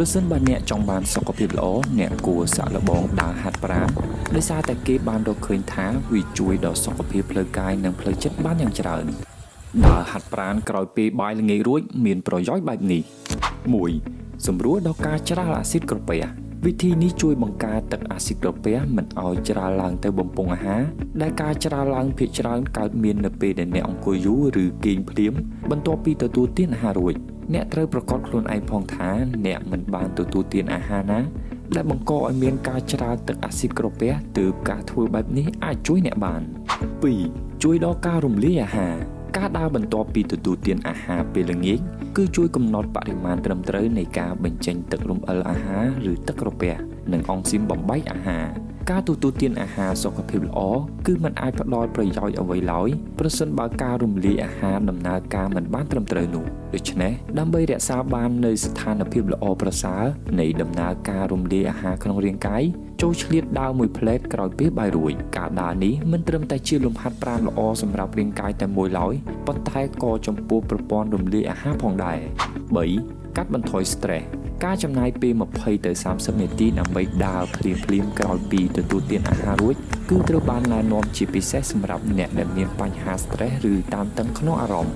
ប្រសិនបើអ្នកចង់បានសុខភាពល្អអ្នកគួរសាកល្បងដើរហាត់ប្រាណដោយសារតែគេបានរកឃើញថាវាជួយដល់សុខភាពផ្លូវកាយនិងផ្លូវចិត្តបានយ៉ាងច្រើនដើរហាត់ប្រាណក្រោយពេលបាយល្ងាចរួចមានប្រយោជន៍បែបនេះ 1. សម្រួលដល់ការច្រាលអាស៊ីតក្រពះវិធីនេះជួយបង្ការទឹកអាស៊ីតក្រពះមិនឲ្យច្រាលឡើងទៅបំពង់អាហារដែលការច្រាលឡើងភាគច្រើនកើតមាននៅពេលដែលអ្នកអង្គុយយូរឬគេងភ្លាមបន្ទាប់ពីទទួលទានអាហាររួចអ្នកត្រូវប្រកាសខ្លួនឯងផងថាអ្នកមិនបានទទួលទានអាហារណាដែលបង្កឲ្យមានការច្រាលទឹកអាស៊ីតក្រពះទើបការធ្វើបែបនេះអាចជួយអ្នកបាន 2. ជួយដល់ការរំលាយអាហារការដើរបន្ទាប់ពីទទួលទានអាហារពេលល្ងាចគឺជួយកំណត់បរិមាណត្រឹមត្រូវនៃការបញ្ចេញទឹករំអិលអាហារឬទឹកក្រពះនិងអង់ស៊ីមបំបែកអាហារការទទួលទានអាហារសុខភាពល្អគឺมันអាចផ្ដល់ប្រយោជន៍អ្វីឡើយប្រសិនបើការរំលាយអាហារដំណើរការមិនបានត្រឹមត្រូវនោះដូច្នេះដើម្បីរក្សាបាននូវស្ថានភាពល្អប្រសើរនៃដំណើរការរំលាយអាហារក្នុងរាងកាយចូលឆ្លៀតដើរមួយផ្លែតក្រោយពេលបាយរួចការដើរនេះមិនត្រឹមតែជាលំហាត់ប្រាណល្អសម្រាប់រាងកាយតែមួយឡើយប៉ុន្តែក៏ចំពោះប្រព័ន្ធរំលាយអាហារផងដែរ 3. កាត់បន្ថយ stress ការចំណាយពេល20ទៅ30នាទីដើម្បីដើរភ្លាមៗក្រោយពីទទួលទានអាហាររួចគឺត្រូវបានណែនាំជាពិសេសសម្រាប់អ្នកដែលមានបញ្ហា stress ឬតានតឹងក្នុងអារម្មណ៍